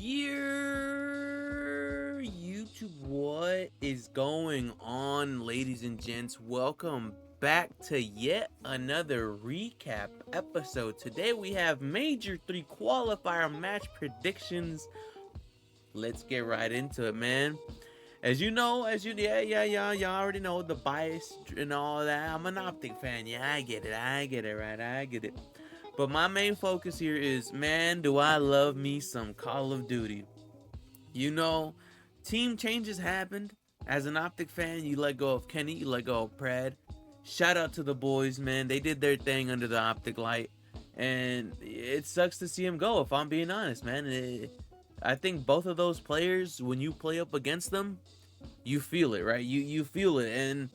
Yeah, YouTube, what is going on, ladies and gents? Welcome back to yet another recap episode. Today we have Major 3 qualifier match predictions. Let's get right into it, man. As you know, y'all already know the bias and all that. I'm an OpTic fan. Yeah, I get it, right? I get it. But my main focus here is, man, do I love me some Call of Duty. You know, team changes happened. As an OpTic fan, you let go of Kenny, you let go of Pred. Shout out to the boys, man. They did their thing under the OpTic light. And it sucks to see him go, if I'm being honest, man. I think both of those players, when you play up against them, you feel it, right? You feel it.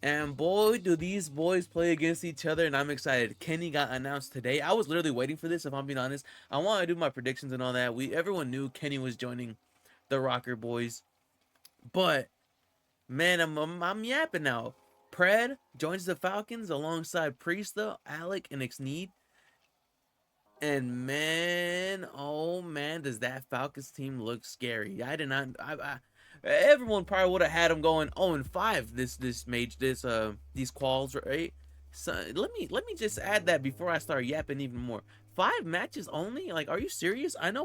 And boy, do these boys play against each other, and I'm excited. Kenny got announced today. I was literally waiting for this, if I'm being honest. I want to do my predictions and all that. Everyone knew Kenny was joining the Rokkr boys. But, man, I'm yapping now. Pred joins the Falcons alongside Priestahh, Alec, and Xneed. And, man, oh, man, does that Falcons team look scary. Everyone probably would have had him going 0-5 these quals, right? So let me just add that before I start yapping even more. 5 matches only? Like, are you serious? I know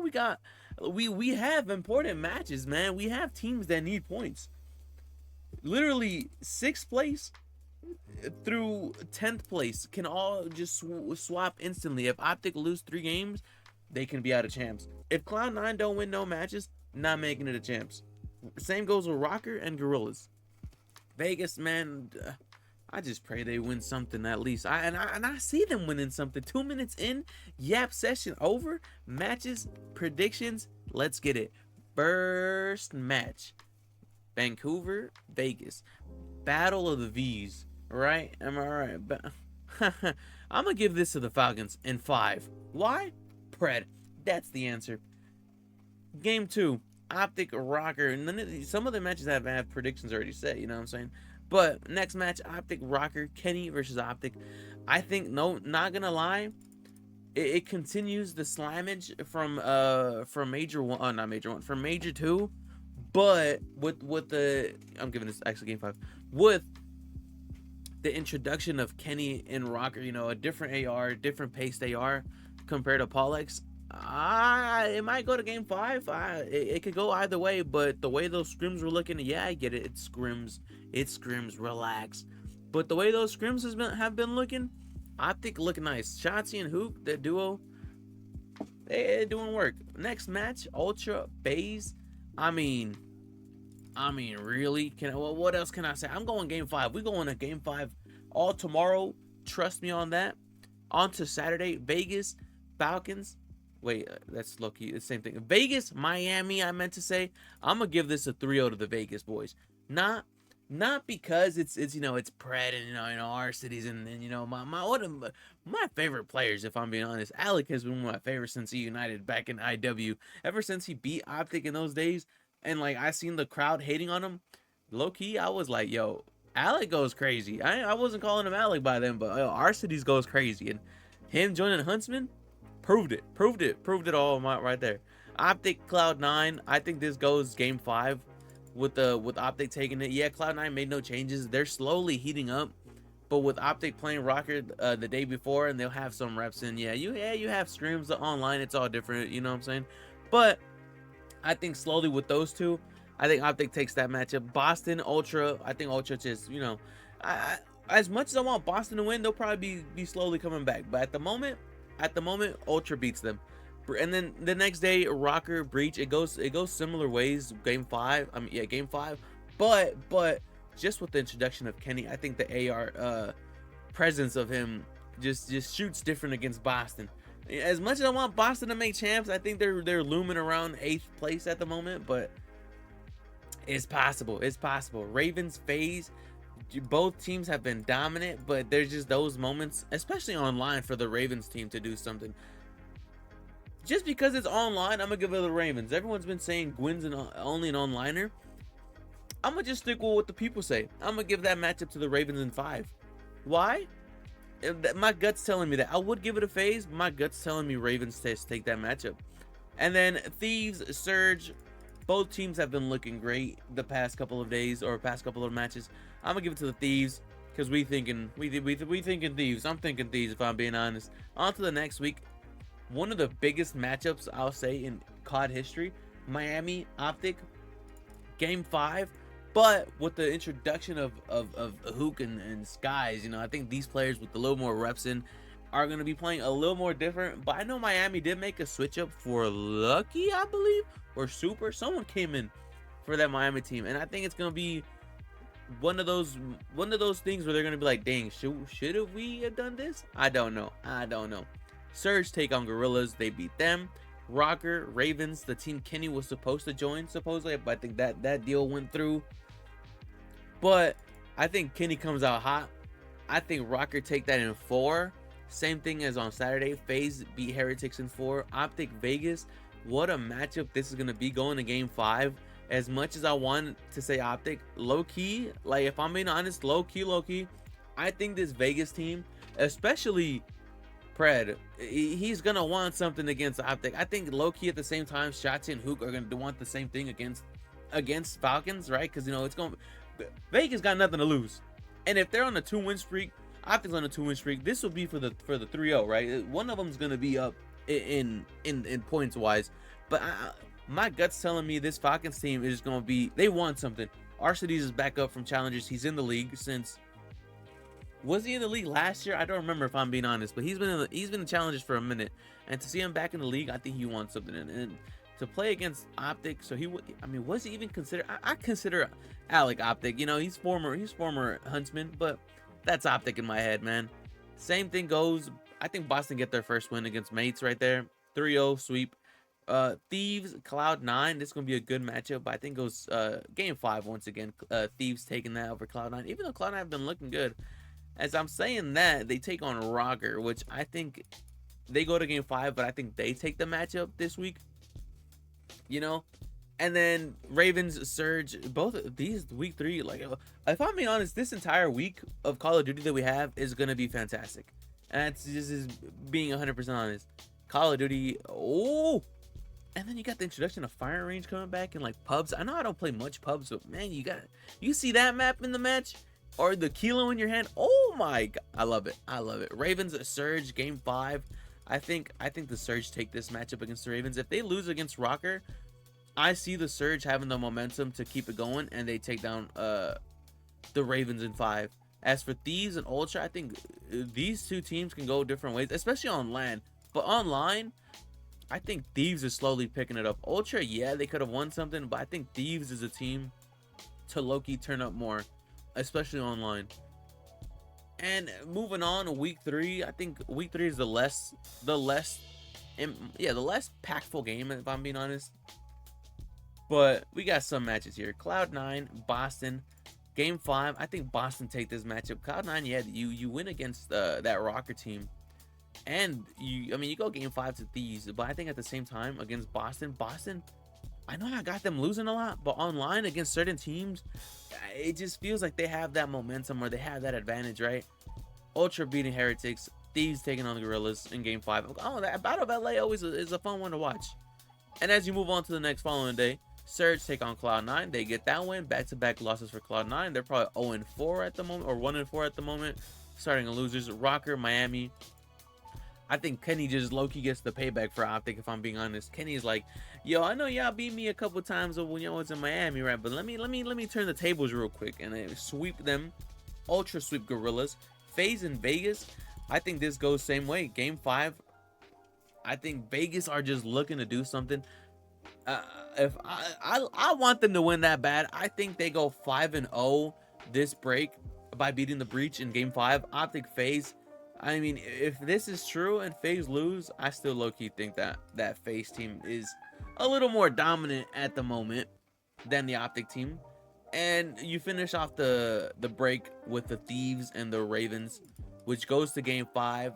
we have important matches, man. We have teams that need points. Literally 6th place through 10th place can all just swap instantly. If OpTic lose 3 games, they can be out of champs. If Cloud9 don't win no matches, not making it a champs. Same goes with Rokkr and Gorillas. Vegas, man, I just pray they win something at least. I see them winning something. 2 minutes in, yap session over. Matches, predictions, let's get it. First match, Vancouver, Vegas. Battle of the V's, right? Am I right? I'm going to give this to the Falcons in 5. Why? Pred. That's the answer. Game 2. OpTic, Rokkr. Some of the matches have predictions already set, you know what I'm saying? But next match, OpTic, Rokkr, Kenny versus OpTic. I think, not gonna lie, it continues the slamage from Major 1, not Major 1, from Major 2, but with the, I'm giving this actually game 5, with the introduction of Kenny and Rokkr, you know, a different AR, different paced AR compared to Pollux. It might go to game 5. It could go either way, but the way those scrims were looking, yeah, I get it. It's scrims, relax. But the way those scrims have been looking, OpTic looking nice. Shotzzy and Hook, that duo, they're doing work. Next match, Ultra, FaZe. I mean, really? What else can I say? I'm going game 5. We're going to game 5 all tomorrow. Trust me on that. On to Saturday, Vegas Falcons. Wait, that's low-key, it's the same thing. Vegas, Miami, I meant to say. I'm going to give this a 3-0 to the Vegas boys. Not because it's you know, it's Pred and, you know, Arcitys and you know, my favorite players, if I'm being honest. Alec has been one of my favorites since he united back in IW. Ever since he beat OpTic in those days, and, like, I seen the crowd hating on him, low-key, I was like, yo, Alec goes crazy. I wasn't calling him Alec by then, but Arcitys goes crazy. And him joining Huntsman, proved it all right there. OpTic, Cloud9, I think this goes game 5 with OpTic taking it. Yeah, Cloud9 made no changes. They're slowly heating up, but with OpTic playing Rokkr the day before, and they'll have some reps in. You have streams online, it's all different, you know what I'm saying? But I think slowly with those two, I think OpTic takes that matchup. Boston, Ultra, I think Ultra just, you know, as much as I want Boston to win, they'll probably be slowly coming back. But at the moment, Ultra beats them. And then the next day, Rokkr, Breach, it goes similar ways. Game 5, game 5. But just with the introduction of Kenny, I think the AR presence of him just shoots different against Boston. As much as I want Boston to make champs, I think they're looming around 8th place at the moment, but it's possible. Ravens, FaZe, both teams have been dominant, but there's just those moments, especially online, for the Ravens team to do something. Just because it's online, I'm gonna give it to the Ravens. Everyone's been saying Gwyn's only an onliner. I'm gonna just stick with what the people say. I'm gonna give that matchup to the Ravens in 5. Why? My gut's telling me that. I would give it a FaZe, but my gut's telling me Ravens take that matchup. And then Thieves, Surge, both teams have been looking great the past couple of days or past couple of matches. I'm gonna give it to the Thieves because we thinking Thieves. I'm thinking Thieves if I'm being honest. On to the next week. One of the biggest matchups I'll say in COD history. Miami OpTic, Game 5. But with the introduction of Hook and Skies, you know, I think these players with a little more reps in are going to be playing a little more different. But I know Miami did make a switch up for Lucky, I believe, or Super. Someone came in for that Miami team, and I think it's going to be one of those things where they're going to be like, dang, should have we have done this? I don't know. Surge take on Gorillas. They beat them. Rokkr, Ravens, the team Kenny was supposed to join, supposedly, but I think that deal went through. But I think Kenny comes out hot. I think Rokkr take that in 4. Same thing as on Saturday. FaZe beat Heretics in 4. OpTic Vegas. What a matchup this is going to be going to Game 5. As much as I want to say OpTic, low-key, like if I'm being honest, low-key, I think this Vegas team, especially Pred, he's going to want something against OpTic. I think low-key at the same time, Shotzzy and Hook are going to want the same thing against Falcons, right? Because, you know, it's going to... Vegas got nothing to lose, and if they're on a 2-win streak, OpTic's on a 2-win streak, this will be for the 3-0, right? One of them's gonna be up in points wise, but my gut's telling me this Falcons team is gonna be, they want something. Arcitys is back up from challengers. He's in the league since, was he in the league last year? I don't remember if I'm being honest, but he's been in challengers for a minute, and to see him back in the league, I think he wants something. And to play against OpTic, so he would, I mean, was he even considered? I consider Alec OpTic, you know, he's former Huntsman, but that's OpTic in my head, man. Same thing goes, I think Boston get their first win against Mates right there. 3-0 sweep. Thieves, Cloud9, this is going to be a good matchup, but I think it goes Game 5 once again. Thieves taking that over Cloud9, even though Cloud9 have been looking good. As I'm saying that, they take on Rokkr, which I think they go to Game 5, but I think they take the matchup this week. You know, and then Ravens, Surge, both of these week 3, like, if I'm being honest, this entire week of Call of Duty that we have is gonna be fantastic, and that's just being 100% honest. Call of Duty, oh, and then you got the introduction of Fire Range coming back and like pubs. I know I don't play much pubs, but man, you see that map in the match or the kilo in your hand. Oh my god, I love it. Ravens, Surge, Game 5. I think the Surge take this matchup against the Ravens. If they lose against Rokkr, I see the Surge having the momentum to keep it going, and they take down the Ravens in 5. As for Thieves and Ultra, I think these two teams can go different ways, especially on land. But online, I think Thieves is slowly picking it up. Ultra, yeah, they could have won something, but I think Thieves is a team to low-key turn up more, especially online. And moving on, week 3, I think week 3 is the less impactful game, if I'm being honest. But we got some matches here. Cloud9, Boston, Game 5. I think Boston take this matchup. Cloud9, yeah, you win against that Rokkr team, and you go Game 5 to Thieves. But I think at the same time against Boston, I know I got them losing a lot, but online against certain teams, it just feels like they have that momentum or they have that advantage, right? Ultra beating Heretics, Thieves taking on the Gorillas in Game 5. Oh, that Battle of LA always is a fun one to watch. And as you move on to the next following day, Surge take on Cloud9. They get that win. Back-to-back losses for Cloud9. They're probably 0-4 at the moment, or 1-4 at the moment, starting in losers. Rokkr, Miami. I think Kenny just low-key gets the payback for OpTic, if I'm being honest. Kenny's like, yo, I know y'all beat me a couple times when y'all was in Miami, right? But let me turn the tables real quick and sweep them. Ultra sweep Gorillas. FaZe in Vegas. I think this goes same way. Game 5. I think Vegas are just looking to do something. If I want them to win that bad, I think they go 5-0 this break by beating the Breach in Game 5. OpTic FaZe. I mean, if this is true and FaZe lose, I still low-key think that FaZe team is a little more dominant at the moment than the OpTic team. And you finish off the break with the Thieves and the Ravens, which goes to Game 5.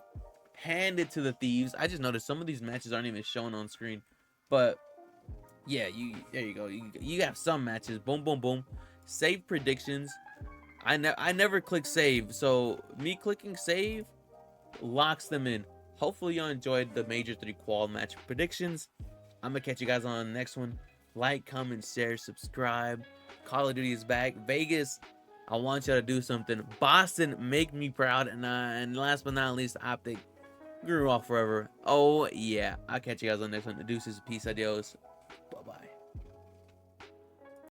Hand it to the Thieves. I just noticed some of these matches aren't even shown on screen. But, yeah, there you go. You have some matches. Boom, boom, boom. Save predictions. I never click save. So, me clicking save locks them in. Hopefully you enjoyed the Major 3 qual match predictions. I'm gonna catch you guys on the next one. Like, comment, share, subscribe. Call of Duty is back. Vegas, I want y'all to do something. Boston, make me proud. And last but not least, OpTic, grew off forever. Oh yeah, I'll catch you guys on the next one. Deuces, peace, adios.